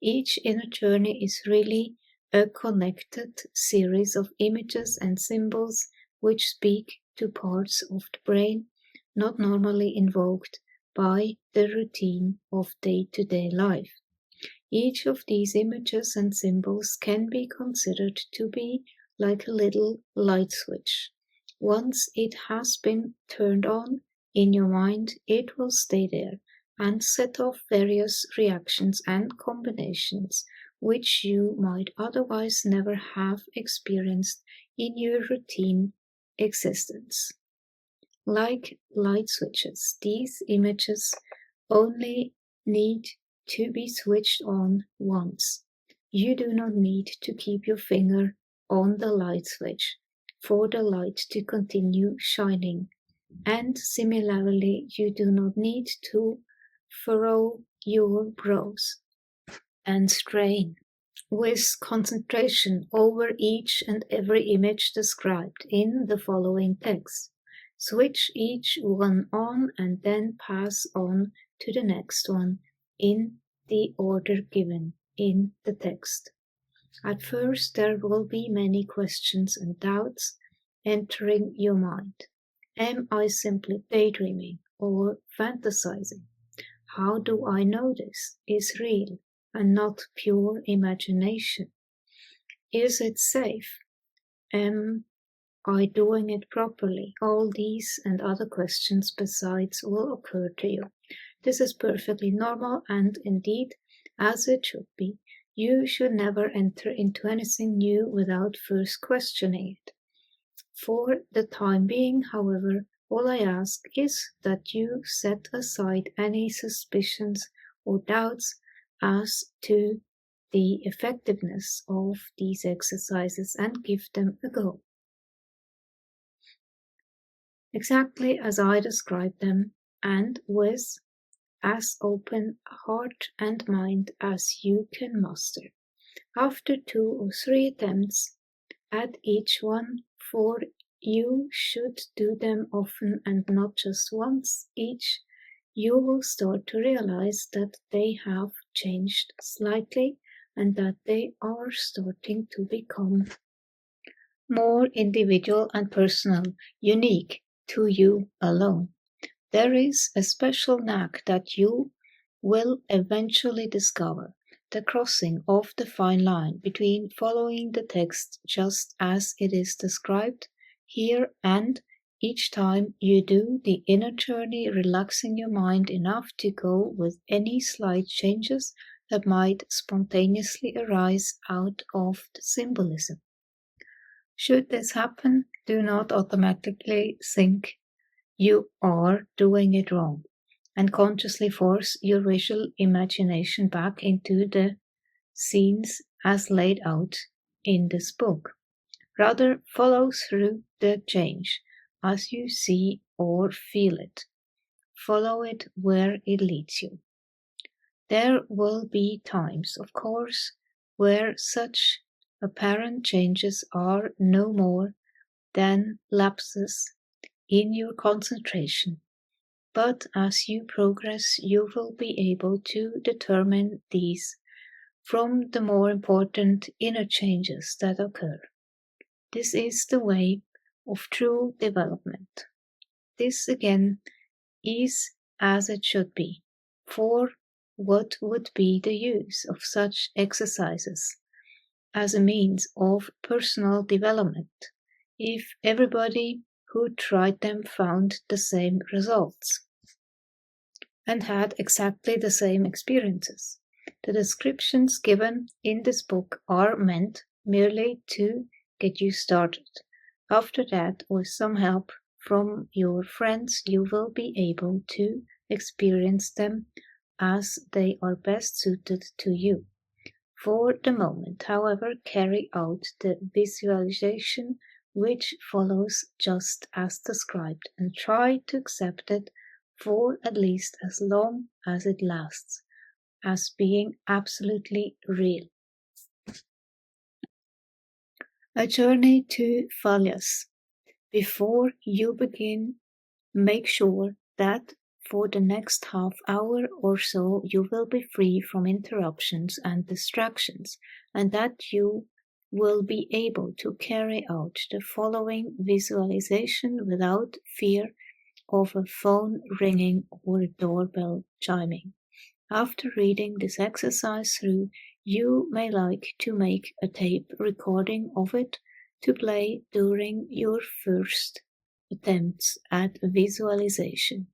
Each inner journey is really a connected series of images and symbols which speak to parts of the brain not normally invoked by the routine of day-to-day life. Each of these images and symbols can be considered to be like a little light switch. Once it has been turned on in your mind, it will stay there and set off various reactions and combinations which you might otherwise never have experienced in your routine existence. Like light switches, these images only need to be switched on once. You do not need to keep your finger on the light switch for the light to continue shining. And similarly, you do not need to furrow your brows and strain with concentration over each and every image described in the following text. Switch each one on and then pass on to the next one in the order given in the text. At first, there will be many questions and doubts entering your mind. Am I simply daydreaming or fantasizing? How do I know this is real and not pure imagination? Is it safe? Am I doing it properly? All these and other questions besides will occur to you. This is perfectly normal and indeed, as it should be, you should never enter into anything new without first questioning it. For the time being, however, all I ask is that you set aside any suspicions or doubts as to the effectiveness of these exercises and give them a go. Exactly as I described them, and with as open heart and mind as you can muster. After 2 or 3 attempts at each one, for you should do them often and not just once each, you will start to realize that they have changed slightly and that they are starting to become more individual and personal, unique to you alone. There is a special knack that you will eventually discover, the crossing of the fine line between following the text just as it is described here and each time you do the inner journey, relaxing your mind enough to go with any slight changes that might spontaneously arise out of the symbolism. Should this happen, do not automatically think you are doing it wrong and consciously force your visual imagination back into the scenes as laid out in this book. Rather, follow through the change as you see or feel it. Follow it where it leads you. There will be times, of course, where such apparent changes are no more than lapses in your concentration. But as you progress, you will be able to determine these from the more important inner changes that occur. This is the way of true development. This again is as it should be, for what would be the use of such exercises as a means of personal development if everybody who tried them found the same results and had exactly the same experiences? The descriptions given in this book are meant merely to get you started. After that, with some help from your friends, you will be able to experience them as they are best suited to you. For the moment, however, carry out the visualization which follows just as described and try to accept it for at least as long as it lasts, as being absolutely real. A journey to Fallas. Before you begin, make sure that for the next half hour or so you will be free from interruptions and distractions, and that you will be able to carry out the following visualization without fear of a phone ringing or a doorbell chiming. After reading this exercise through, you may like to make a tape recording of it to play during your first attempts at visualization.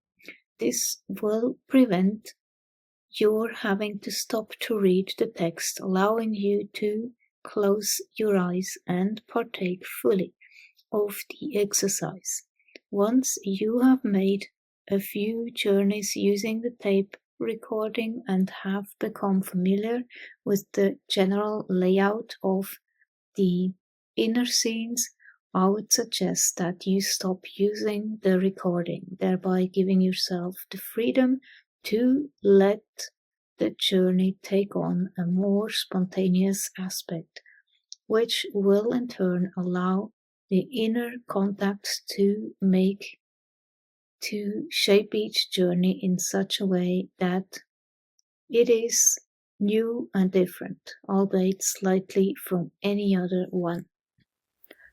This will prevent your having to stop to read the text, allowing you to close your eyes and partake fully of the exercise. Once you have made a few journeys using the tape recording and have become familiar with the general layout of the inner scenes, I would suggest that you stop using the recording, thereby giving yourself the freedom to let the journey take on a more spontaneous aspect, which will in turn allow the inner contacts to shape each journey in such a way that it is new and different, albeit slightly from any other one.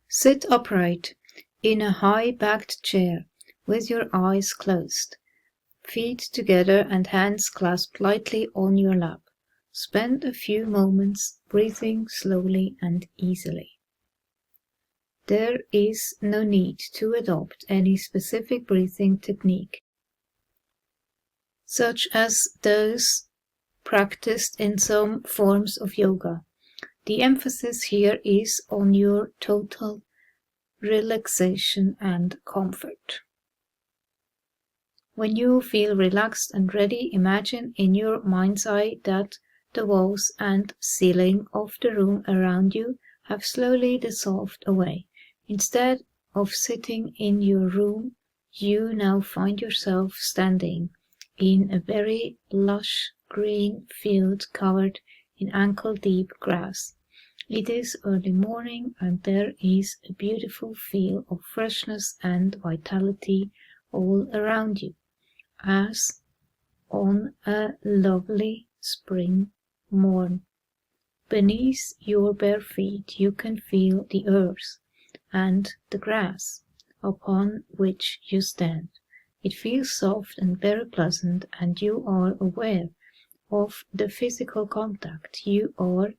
Sit upright in a high-backed chair with your eyes closed, feet together and hands clasped lightly on your lap. Spend a few moments breathing slowly and easily. There is no need to adopt any specific breathing technique, such as those practiced in some forms of yoga. The emphasis here is on your total relaxation and comfort. When you feel relaxed and ready, imagine in your mind's eye that the walls and ceiling of the room around you have slowly dissolved away. Instead of sitting in your room, you now find yourself standing in a very lush green field covered in ankle-deep grass. It is early morning and there is a beautiful feel of freshness and vitality all around you, as on a lovely spring morn. Beneath your bare feet you can feel the earth and the grass upon which you stand. It feels soft and very pleasant, and you are aware of the physical contact you are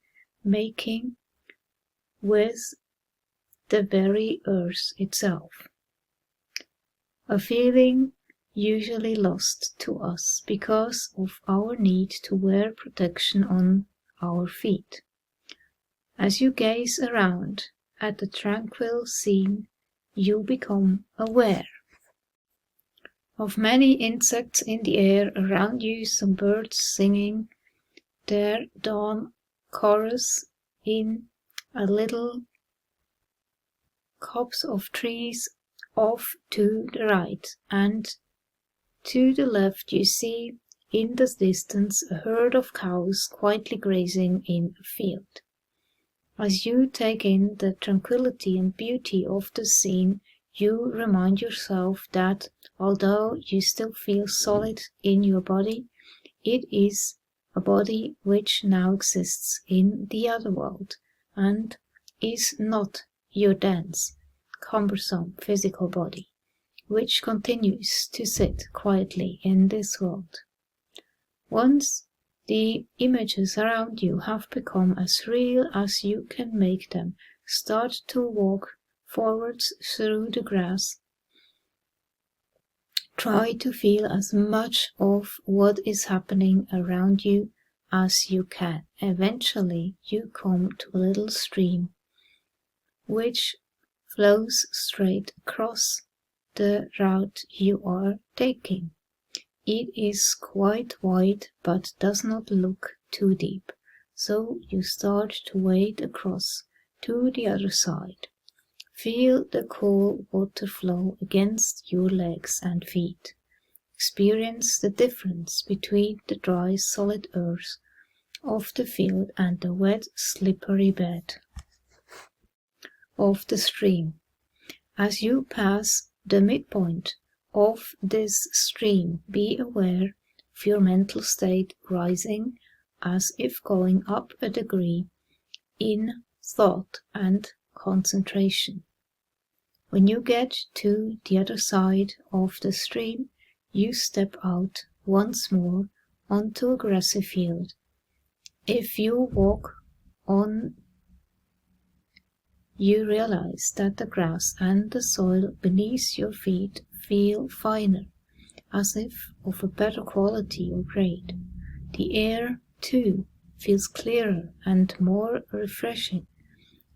making with the very earth itself. A feeling usually lost to us because of our need to wear protection on our feet. As you gaze around at the tranquil scene, you become aware of many insects in the air around you, some birds singing their dawn chorus in a little copse of trees off to the right, and to the left you see in the distance a herd of cows quietly grazing in a field. As you take in the tranquility and beauty of the scene, you remind yourself that although you still feel solid in your body, it is a body which now exists in the other world and is not your dense, cumbersome physical body, which continues to sit quietly in this world. Once the images around you have become as real as you can make them, start to walk forwards through the grass. Try to feel as much of what is happening around you as you can. Eventually, you come to a little stream which flows straight across the route you are taking. It is quite wide but does not look too deep, so you start to wade across to the other side. Feel the cool water flow against your legs and feet. Experience the difference between the dry, solid earth of the field and the wet, slippery bed of the stream. As you pass the midpoint of this stream, be aware of your mental state rising as if going up a degree in thought and concentration. When you get to the other side of the stream, you step out once more onto a grassy field. If you walk on, you realize that the grass and the soil beneath your feet feel finer, as if of a better quality or grade. The air, too, feels clearer and more refreshing,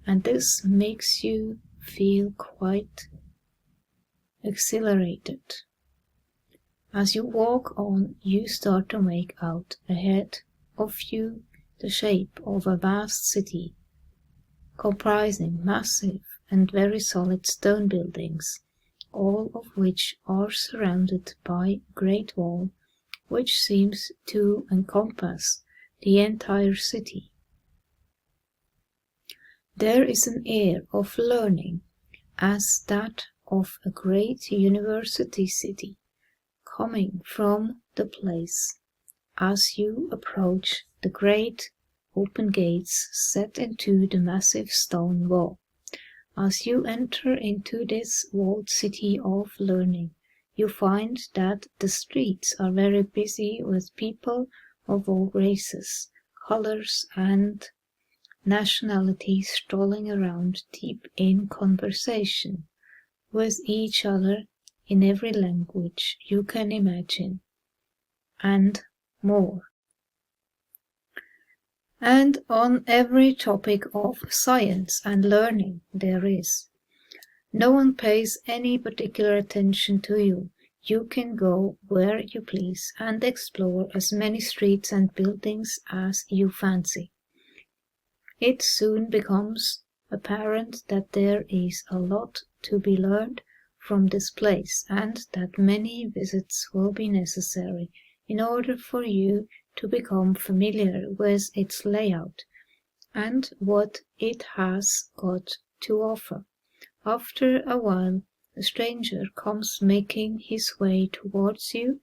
and this makes you feel quite exhilarated. As you walk on, you start to make out ahead of you the shape of a vast city, comprising massive and very solid stone buildings, all of which are surrounded by a great wall, which seems to encompass the entire city. There is an air of learning, as that of a great university city, coming from the place as you approach the great open gates set into the massive stone wall. As you enter into this walled city of learning, you find that the streets are very busy with people of all races, colors, and nationalities strolling around deep in conversation with each other in every language you can imagine, and more. And on every topic of science and learning there is. No one pays any particular attention to you. You can go where you please and explore as many streets and buildings as you fancy. It soon becomes apparent that there is a lot to be learned from this place, and that many visits will be necessary in order for you to become familiar with its layout and what it has got to offer. After a while, a stranger comes making his way towards you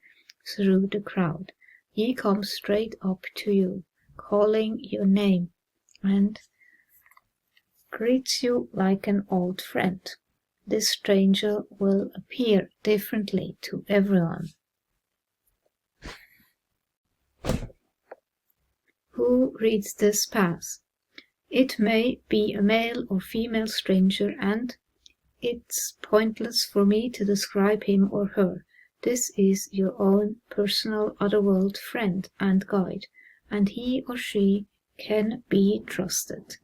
through the crowd. He comes straight up to you, calling your name, and greets you like an old friend. This stranger will appear differently to everyone who reads this path. It may be a male or female stranger, and it's pointless for me to describe him or her. This is your own personal otherworld friend and guide, and he or she can be trusted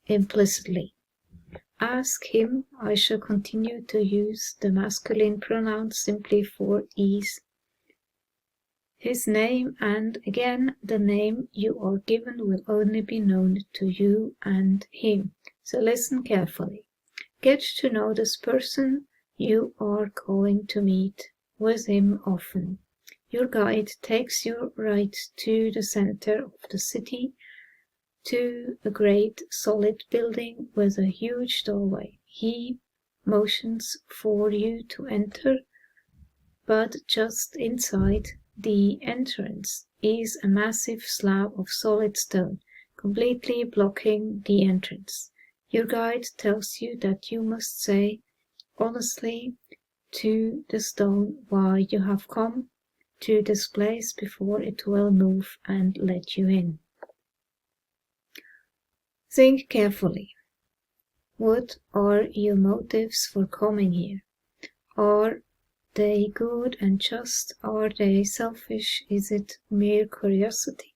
implicitly. Ask him. I shall continue to use the masculine pronouns simply for ease. His name, and again the name you are given, will only be known to you and him, so listen carefully. Get to know this person you are going to meet with him often. Your guide takes you right to the center of the city, to a great solid building with a huge doorway. He motions for you to enter, but just inside the entrance is a massive slab of solid stone, completely blocking the entrance. Your guide tells you that you must say honestly to the stone why you have come to this place before it will move and let you in. Think carefully. What are your motives for coming here? Are they good and just? Are they selfish? Is it mere curiosity?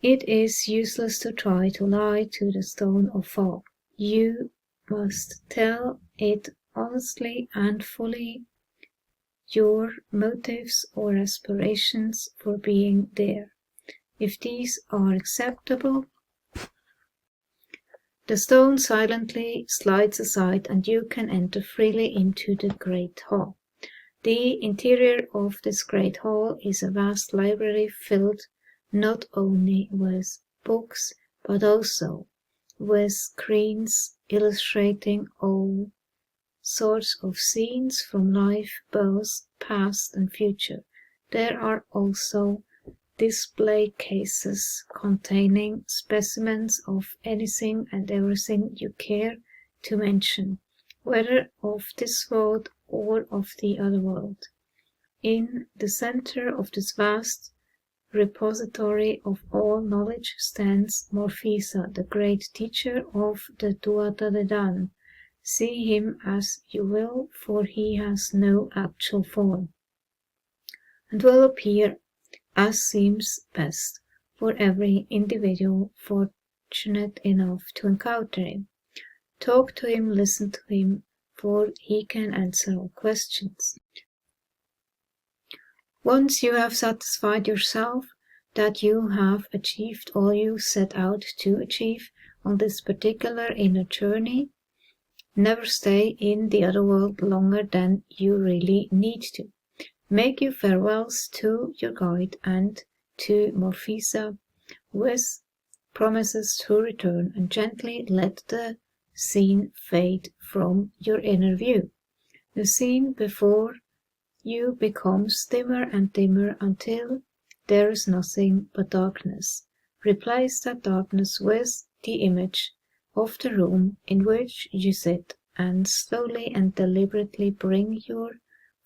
It is useless to try to lie to the stone or fog. You must tell it honestly and fully your motives or aspirations for being there. If these are acceptable, the stone silently slides aside and you can enter freely into the great hall. The interior of this great hall is a vast library filled not only with books but also with screens illustrating all sorts of scenes from life, both past and future. There are also display cases containing specimens of anything and everything you care to mention, whether of this world or of the other world. In the center of this vast repository of all knowledge stands Morfisa, the great teacher of the Tuatha De Dan. See him as you will, for he has no actual form, and will appear as seems best for every individual fortunate enough to encounter him. Talk to him, listen to him, for he can answer all questions. Once you have satisfied yourself that you have achieved all you set out to achieve on this particular inner journey, never stay in the other world longer than you really need to. Make your farewells to your guide and to Morfisa with promises to return, and gently let the scene fade from your inner view. The scene before you becomes dimmer and dimmer until there is nothing but darkness. Replace that darkness with the image of the room in which you sit, and slowly and deliberately bring your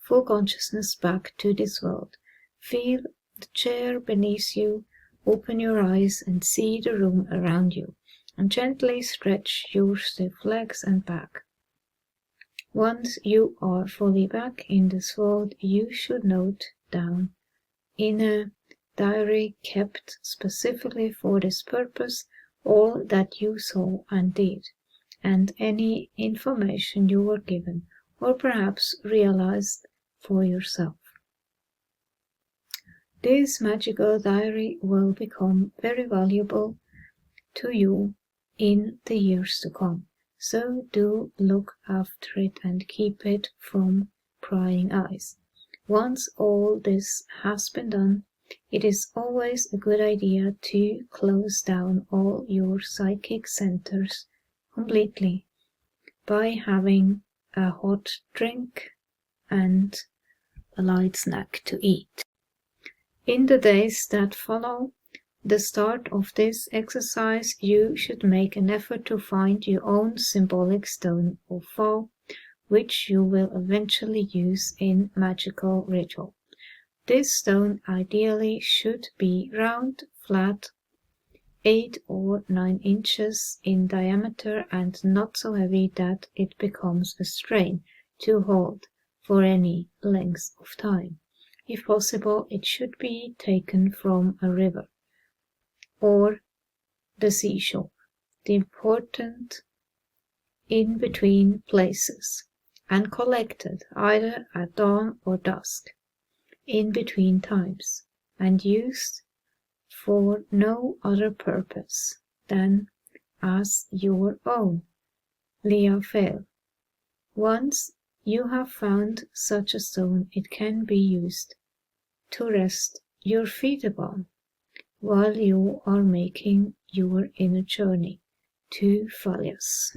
full consciousness back to this world. Feel the chair beneath you, open your eyes and see the room around you, and gently stretch your stiff legs and back. Once you are fully back in this world, you should note down in a diary kept specifically for this purpose all that you saw and did, and any information you were given or perhaps realized for yourself. This magical diary will become very valuable to you in the years to come, so do look after it and keep it from prying eyes. Once all this has been done, it is always a good idea to close down all your psychic centers completely by having a hot drink and a light snack to eat. In the days that follow the start of this exercise, you should make an effort to find your own symbolic stone or fall, which you will eventually use in magical ritual. This stone ideally should be round, flat, 8 or 9 inches in diameter, and not so heavy that it becomes a strain to hold for any length of time. If possible, it should be taken from a river or the seashore, the important in-between places, and collected either at dawn or dusk, in between times, and used for no other purpose than as your own liafel. Once you have found such a stone, it can be used to rest your feet upon while you are making your inner journey to Phalias.